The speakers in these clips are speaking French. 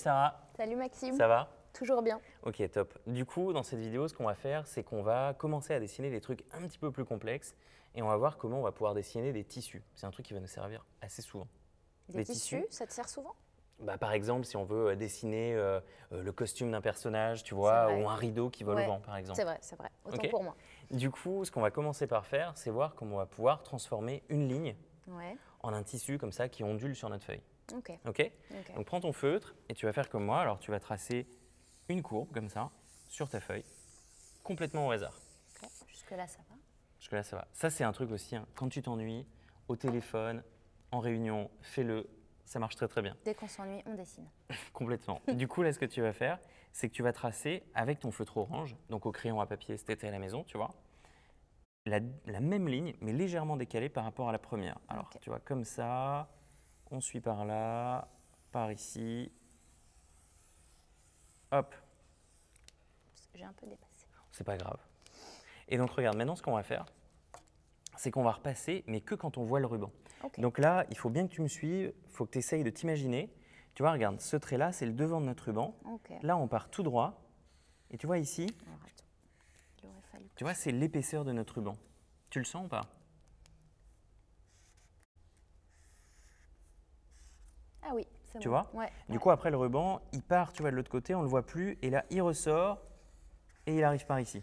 Sarah, Salut Maxime, ça va? toujours bien. Ok, top. Du coup, dans cette vidéo, ce qu'on va faire, c'est qu'on va commencer à dessiner des trucs un petit peu plus complexes et on va voir comment on va pouvoir dessiner des tissus. C'est un truc qui va nous servir assez souvent. Des tissus, ça te sert souvent? Par exemple, si on veut dessiner le costume d'un personnage, tu C'est vois, vrai. ou un rideau qui vole au Ouais, vent, par exemple. c'est vrai. Autant Ok. pour moi. Du coup, ce qu'on va commencer par faire, c'est voir comment on va pouvoir transformer une ligne Ouais, en un tissu comme ça qui ondule sur notre feuille. ok. Ok. Ok. Donc prends ton feutre et tu vas faire comme moi. Alors tu vas tracer une courbe comme ça sur ta feuille, complètement au hasard. Ok. Jusque-là, ça va. Jusque-là, ça va. Ça, c'est un truc aussi, hein. Quand tu t'ennuies, au téléphone, en réunion, fais-le. Ça marche très très bien. Dès qu'on s'ennuie, on dessine. Complètement. Du coup, là, ce que tu vas faire, c'est que tu vas tracer avec ton feutre orange, donc au crayon à papier cet été à la maison, tu vois, la même ligne, mais légèrement décalée par rapport à la première. Alors, Ok. tu vois, comme ça, on suit par là, par ici, hop, J'ai un peu dépassé. c'est pas grave. Et donc, regarde, maintenant, ce qu'on va faire, c'est qu'on va repasser, mais que quand on voit le ruban. Ok. Donc là, il faut bien que tu me suives, il faut que tu essayes de t'imaginer. Tu vois, regarde, ce trait-là, c'est le devant de notre ruban. Ok. Là, on part tout droit. Et tu vois ici, Alors attends, il aurait fallu que tu vois, je- c'est l'épaisseur de notre ruban. Tu le sens ou pas? Ah oui, c'est Tu bon. vois? Ouais. Du ouais. coup, après le ruban, il part, tu vois, de l'autre côté, on ne le voit plus. Et là, il ressort et il arrive par ici.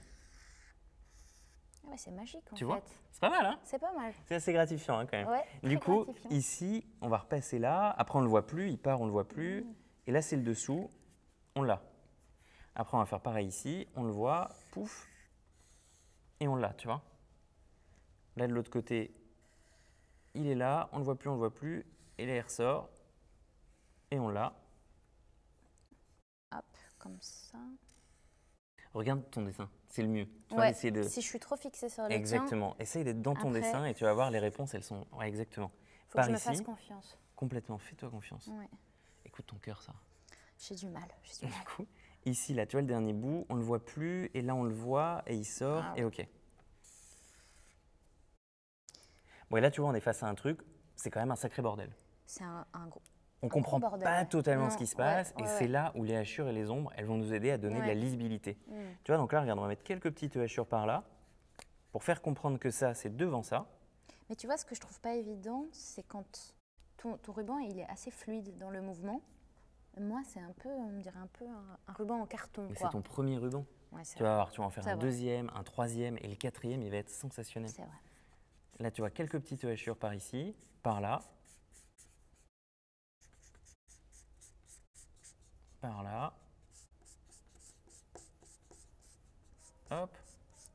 Ah ouais, c'est magique en Tu fait. vois? C'est pas mal, hein? C'est pas mal. C'est assez gratifiant, hein, quand même. Ouais, Du très coup, gratifiant. ici, on va repasser là. Après, on ne le voit plus. Il part, on ne le voit plus. Et là, c'est le dessous. On l'a. Après, on va faire pareil ici. On le voit, pouf, et on l'a, tu vois. Là, de l'autre côté, il est là. On ne le voit plus, on ne le voit plus. Et là, il ressort. Et on l'a. Hop, comme ça. Regarde ton dessin. C'est le mieux. Tu vas Ouais, essayer de… si je suis trop fixée sur le tien, Exactement. Essaye d'être dans ton après, dessin et tu vas voir les réponses, elles sont… Ouais, exactement. faut que Par je me ici, fasse confiance. complètement. Fais-toi confiance. Ouais. Écoute ton cœur, ça. J'ai du mal, j'ai du Du mal. coup, ici, là, tu vois le dernier bout, on ne le voit plus. Et là, on le voit et il sort. Ah Et ouais. OK. Bon, et là, tu vois, on est face à un truc. C'est quand même un sacré bordel. C'est un gros. On Un ne comprend gros bordel, pas ouais. totalement Non, ce qui se ouais, passe et ouais, c'est ouais. là où les hachures et les ombres, elles vont nous aider à donner de la Ouais. lisibilité. Mm. Tu vois, donc là, regarde, on va mettre quelques petites hachures par là pour faire comprendre que ça, c'est devant ça. Mais tu vois, ce que je trouve pas évident, c'est quand ton ruban il est assez fluide dans le mouvement. Moi, c'est un peu, on me dirait un peu un ruban en carton, Mais c'est quoi. ton premier ruban. Ouais, c'est Tu vas vrai. voir, tu vas en faire C'est un vrai. deuxième, un troisième et le quatrième, il va être sensationnel. C'est vrai. Là, tu vois quelques petites hachures par ici, par là, par là, hop,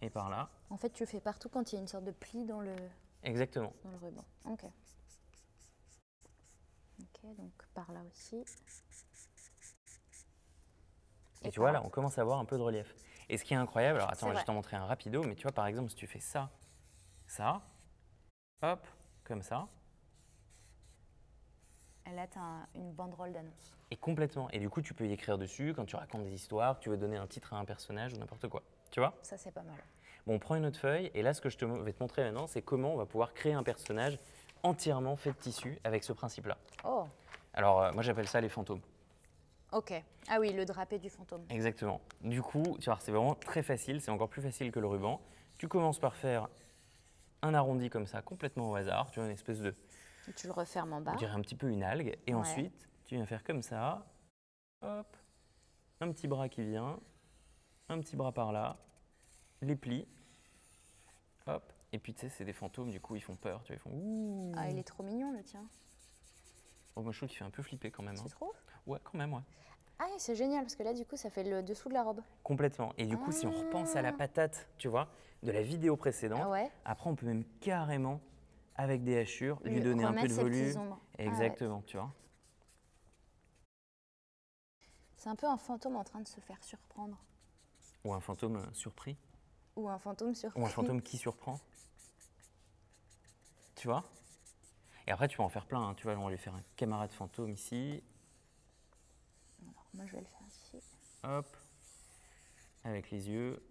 et par là. En fait, tu le fais partout quand il y a une sorte de pli dans le Exactement. ruban. Ok. Ok, donc par là aussi. Et tu par vois, là, on commence à avoir un peu de relief. Et ce qui est incroyable, alors attends, C'est je vais vrai. t'en montrer un rapido, mais tu vois, par exemple, si tu fais ça, ça, hop, comme ça, Et là, tu as une banderole d'annonce. et complètement. Et du coup, tu peux y écrire dessus quand tu racontes des histoires, que tu veux donner un titre à un personnage ou n'importe quoi. Tu vois? Ça, c'est pas mal. Bon, on prend une autre feuille, et là, ce que je vais te montrer maintenant, c'est comment on va pouvoir créer un personnage entièrement fait de tissu avec ce principe-là. Oh, Alors, moi, j'appelle ça les fantômes. ok. Ah oui, le drapé du fantôme. Exactement. Du coup, tu vois, c'est vraiment très facile, c'est encore plus facile que le ruban. Tu commences par faire un arrondi comme ça, complètement au hasard, tu vois, une espèce de, Et tu le refermes en on bas. dirait un petit peu une algue, et Ouais. ensuite, tu viens faire comme ça, hop, un petit bras qui vient, un petit bras par là, les plis, hop, et puis tu sais, c'est des fantômes, du coup, ils font peur, tu vois, ils font ouh. Ah, il est trop mignon, le tien. Oh, moi, je trouve qu'il fait un peu flipper quand même. Tu Hein. trouves? Ouais, quand même, ouais. Ah, c'est génial, parce que là, du coup, ça fait le dessous de la robe. Complètement. Et du coup, si on repense à la patate, tu vois, de la vidéo précédente, Ah ouais. après, on peut même carrément, avec des hachures, lui Lui donner un peu remettre de ses petits volume. ombres. Ah ouais. Exactement, tu vois. C'est un peu un fantôme en train de se faire surprendre. Ou un fantôme surpris. Ou un fantôme surpris. Ou un fantôme qui surprend. Tu vois? Et après, tu peux en faire plein. Hein. Tu vois, on va lui faire un camarade fantôme ici. Alors, moi, je vais le faire ici. Hop. Avec les yeux.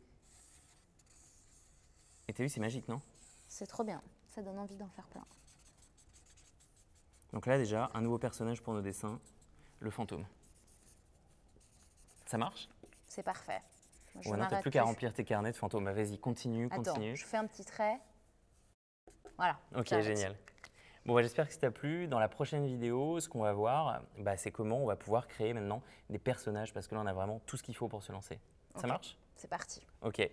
Et t'as vu, c'est magique, non? C'est trop bien. Ça donne envie d'en faire plein. Donc là, déjà, un nouveau personnage pour nos dessins, le fantôme. Ça marche? C'est parfait. Je Bon, maintenant, tu n'as plus qu'à remplir tes carnets de fantômes. Vas-y, continue, continue. Attends, je fais un petit trait. Voilà. Ok, j'arrête. génial. Bon, j'espère que ça t'a plu. Dans la prochaine vidéo, ce qu'on va voir, c'est comment on va pouvoir créer maintenant des personnages, parce que là, on a vraiment tout ce qu'il faut pour se lancer. Ça Ok. marche? C'est parti. Ok.